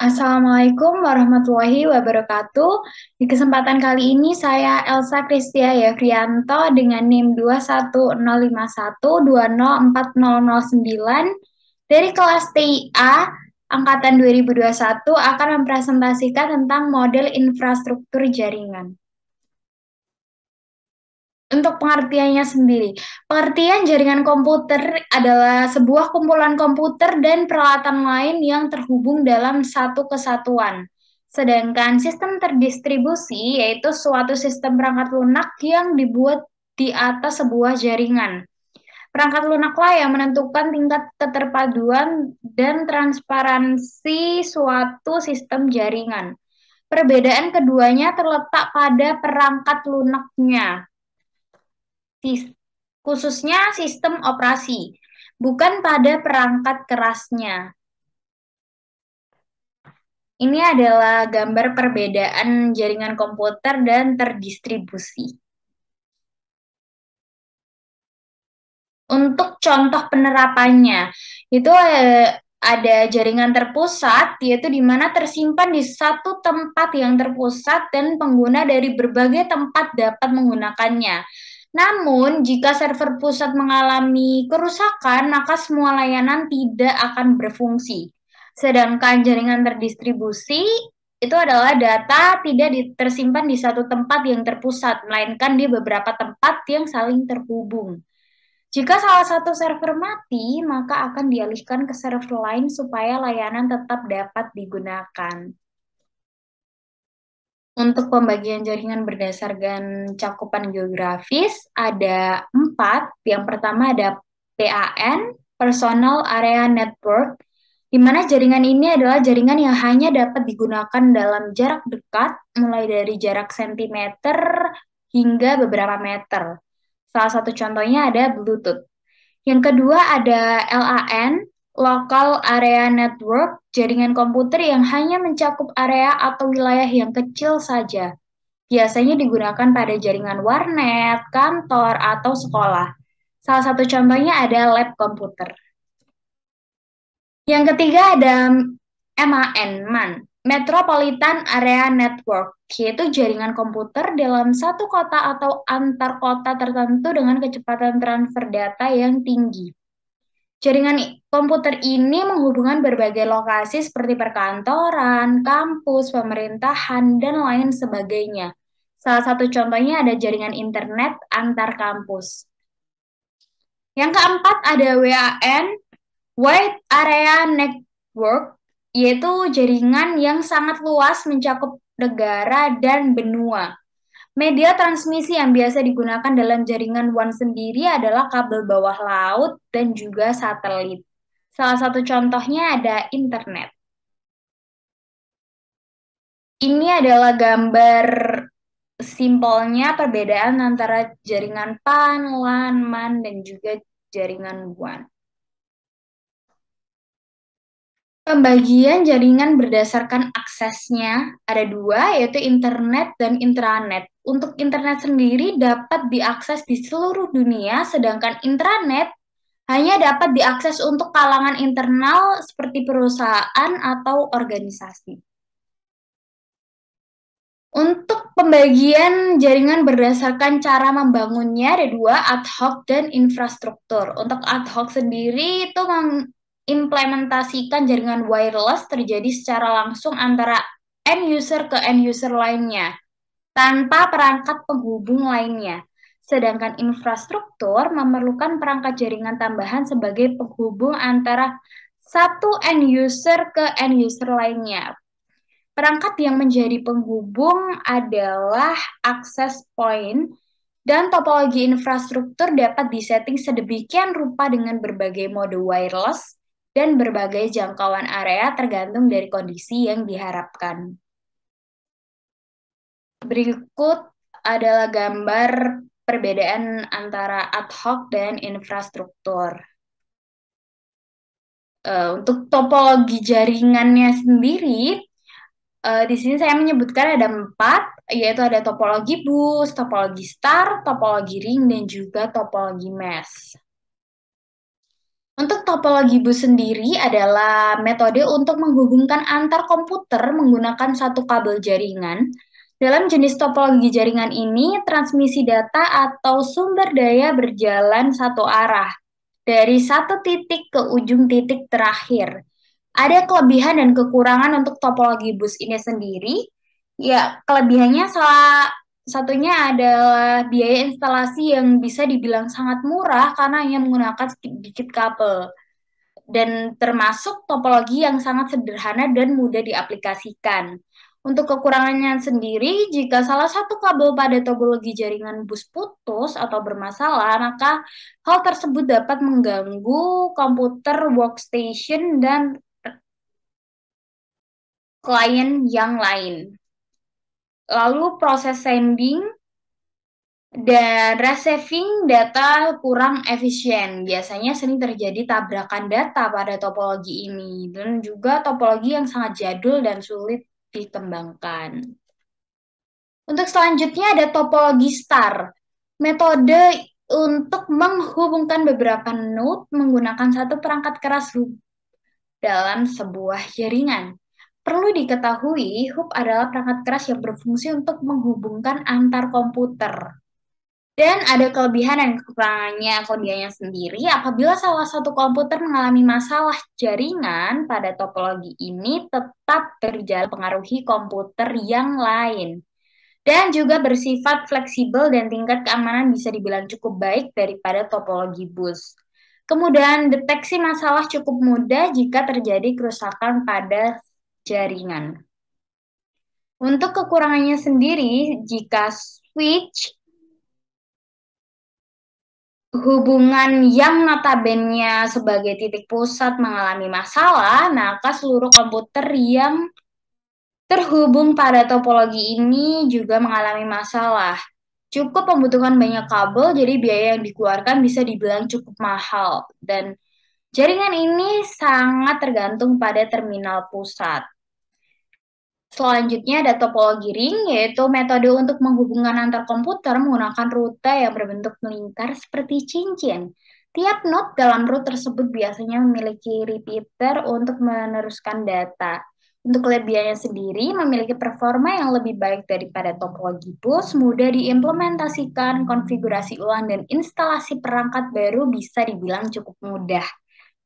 Assalamualaikum warahmatullahi wabarakatuh. Di kesempatan kali ini saya Elsa Kristia Yevrianto dengan NIM 21051204009 dari kelas TIA angkatan 2021 akan mempresentasikan tentang model infrastruktur jaringan. Untuk pengertiannya sendiri, pengertian jaringan komputer adalah sebuah kumpulan komputer dan peralatan lain yang terhubung dalam satu kesatuan. Sedangkan sistem terdistribusi yaitu suatu sistem perangkat lunak yang dibuat di atas sebuah jaringan. Perangkat lunaklah yang menentukan tingkat keterpaduan dan transparansi suatu sistem jaringan. Perbedaan keduanya terletak pada perangkat lunaknya khususnya sistem operasi, bukan pada perangkat kerasnya. Ini adalah gambar perbedaan jaringan komputer dan terdistribusi. Untuk contoh penerapannya, itu ada jaringan terpusat, yaitu di mana tersimpan di satu tempat yang terpusat dan pengguna dari berbagai tempat dapat menggunakannya. Namun, jika server pusat mengalami kerusakan, maka semua layanan tidak akan berfungsi. Sedangkan jaringan terdistribusi itu adalah data tidak tersimpan di satu tempat yang terpusat, melainkan di beberapa tempat yang saling terhubung. Jika salah satu server mati, maka akan dialihkan ke server lain supaya layanan tetap dapat digunakan. Untuk pembagian jaringan berdasarkan cakupan geografis, ada 4. Yang pertama ada PAN, Personal Area Network, di mana jaringan ini adalah jaringan yang hanya dapat digunakan dalam jarak dekat, mulai dari jarak sentimeter hingga beberapa meter. Salah satu contohnya ada Bluetooth. Yang kedua ada LAN, Local Area Network, jaringan komputer yang hanya mencakup area atau wilayah yang kecil saja. Biasanya digunakan pada jaringan warnet, kantor, atau sekolah. Salah satu contohnya ada lab komputer. Yang ketiga ada MAN, Metropolitan Area Network, yaitu jaringan komputer dalam satu kota atau antar kota tertentu dengan kecepatan transfer data yang tinggi. Jaringan komputer ini menghubungkan berbagai lokasi seperti perkantoran, kampus, pemerintahan, dan lain sebagainya. Salah satu contohnya ada jaringan internet antar kampus. Yang keempat ada WAN, Wide Area Network, yaitu jaringan yang sangat luas mencakup negara dan benua. Media transmisi yang biasa digunakan dalam jaringan WAN sendiri adalah kabel bawah laut dan juga satelit. Salah satu contohnya ada internet. Ini adalah gambar simpelnya perbedaan antara jaringan PAN, LAN, MAN, dan juga jaringan WAN. Pembagian jaringan berdasarkan aksesnya ada dua, yaitu internet dan intranet. Untuk internet sendiri dapat diakses di seluruh dunia, sedangkan intranet hanya dapat diakses untuk kalangan internal seperti perusahaan atau organisasi. Untuk pembagian jaringan berdasarkan cara membangunnya ada dua, ad hoc dan infrastruktur. Untuk ad hoc sendiri itu mengimplementasikan jaringan wireless terjadi secara langsung antara end user ke end user lainnya, tanpa perangkat penghubung lainnya. Sedangkan infrastruktur memerlukan perangkat jaringan tambahan sebagai penghubung antara satu end user ke end user lainnya. Perangkat yang menjadi penghubung adalah access point, dan topologi infrastruktur dapat disetting sedemikian rupa dengan berbagai mode wireless dan berbagai jangkauan area tergantung dari kondisi yang diharapkan. Berikut adalah gambar perbedaan antara ad hoc dan infrastruktur. Untuk topologi jaringannya sendiri, di sini saya menyebutkan ada 4, yaitu ada topologi bus, topologi star, topologi ring, dan juga topologi mesh. Untuk topologi bus sendiri adalah metode untuk menghubungkan antar komputer menggunakan satu kabel jaringan. Dalam jenis topologi jaringan ini, transmisi data atau sumber daya berjalan satu arah dari satu titik ke ujung titik terakhir. Ada kelebihan dan kekurangan untuk topologi bus ini sendiri. Ya, kelebihannya salah satunya adalah biaya instalasi yang bisa dibilang sangat murah karena hanya menggunakan sedikit kabel dan termasuk topologi yang sangat sederhana dan mudah diaplikasikan. Untuk kekurangannya sendiri, jika salah satu kabel pada topologi jaringan bus putus atau bermasalah, maka hal tersebut dapat mengganggu komputer workstation dan klien yang lain. Lalu proses sending dan receiving data kurang efisien. Biasanya sering terjadi tabrakan data pada topologi ini dan juga topologi yang sangat jadul dan sulit dikembangkan. Untuk selanjutnya ada topologi star. Metode untuk menghubungkan beberapa node menggunakan satu perangkat keras dalam sebuah jaringan. Perlu diketahui, hub adalah perangkat keras yang berfungsi untuk menghubungkan antar komputer. Dan ada kelebihan dan kekurangannya kelebihannya sendiri. Apabila salah satu komputer mengalami masalah jaringan pada topologi ini tetap berjalan pengaruhi komputer yang lain. Dan juga bersifat fleksibel dan tingkat keamanan bisa dibilang cukup baik daripada topologi bus. Kemudian deteksi masalah cukup mudah jika terjadi kerusakan pada jaringan. Untuk kekurangannya sendiri, jika switch hubungan yang notabene sebagai titik pusat mengalami masalah, maka seluruh komputer yang terhubung pada topologi ini juga mengalami masalah. Cukup membutuhkan banyak kabel, jadi biaya yang dikeluarkan bisa dibilang cukup mahal. Dan jaringan ini sangat tergantung pada terminal pusat. Selanjutnya ada topologi ring, yaitu metode untuk menghubungkan antar komputer menggunakan rute yang berbentuk melingkar seperti cincin. Tiap node dalam rute tersebut biasanya memiliki repeater untuk meneruskan data. Untuk kelebihannya sendiri, memiliki performa yang lebih baik daripada topologi bus, mudah diimplementasikan, konfigurasi ulang, dan instalasi perangkat baru bisa dibilang cukup mudah.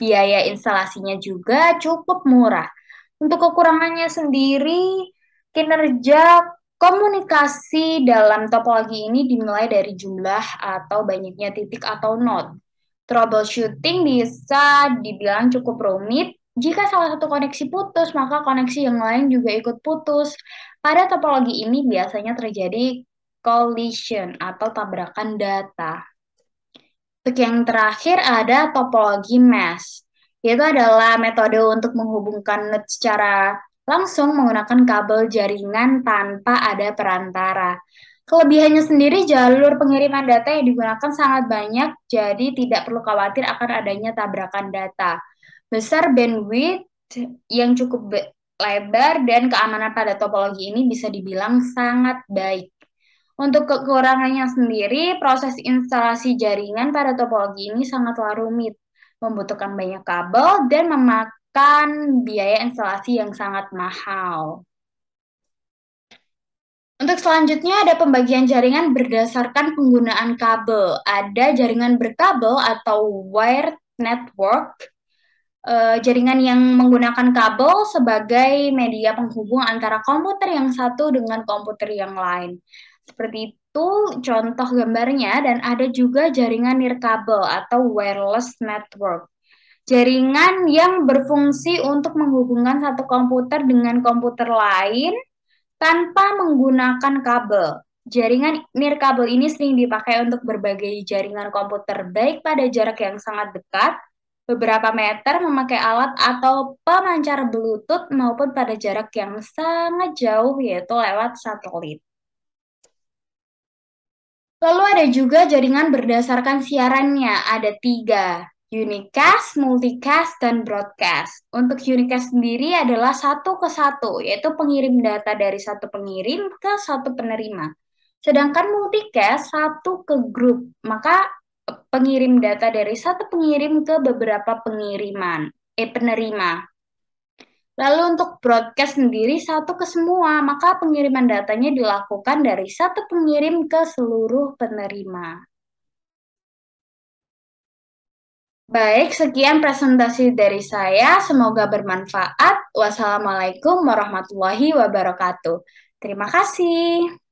Biaya instalasinya juga cukup murah. Untuk kekurangannya sendiri, kinerja komunikasi dalam topologi ini dinilai dari jumlah atau banyaknya titik atau node. Troubleshooting bisa dibilang cukup rumit. Jika salah satu koneksi putus, maka koneksi yang lain juga ikut putus. Pada topologi ini biasanya terjadi collision atau tabrakan data. Untuk yang terakhir ada topologi mesh, yaitu adalah metode untuk menghubungkan node secara langsung menggunakan kabel jaringan tanpa ada perantara. Kelebihannya sendiri, jalur pengiriman data yang digunakan sangat banyak, jadi tidak perlu khawatir akan adanya tabrakan data. Besar bandwidth yang cukup lebar dan keamanan pada topologi ini bisa dibilang sangat baik. Untuk kekurangannya sendiri, proses instalasi jaringan pada topologi ini sangatlah rumit, membutuhkan banyak kabel dan memakan biaya instalasi yang sangat mahal. Untuk selanjutnya ada pembagian jaringan berdasarkan penggunaan kabel. Ada jaringan berkabel atau wired network, jaringan yang menggunakan kabel sebagai media penghubung antara komputer yang satu dengan komputer yang lain. Seperti itu contoh gambarnya, dan ada juga jaringan nirkabel atau wireless network. Jaringan yang berfungsi untuk menghubungkan satu komputer dengan komputer lain tanpa menggunakan kabel. Jaringan nirkabel ini sering dipakai untuk berbagai jaringan komputer, baik pada jarak yang sangat dekat, beberapa meter memakai alat atau pemancar Bluetooth, maupun pada jarak yang sangat jauh, yaitu lewat satelit. Lalu ada juga jaringan berdasarkan siarannya, ada 3, unicast, multicast, dan broadcast. Untuk unicast sendiri adalah satu ke satu, yaitu pengirim data dari satu pengirim ke satu penerima. Sedangkan multicast satu ke grup, maka pengirim data dari satu pengirim ke beberapa penerima. Lalu untuk broadcast sendiri satu ke semua, maka pengiriman datanya dilakukan dari satu pengirim ke seluruh penerima. Baik, sekian presentasi dari saya. Semoga bermanfaat. Wassalamualaikum warahmatullahi wabarakatuh. Terima kasih.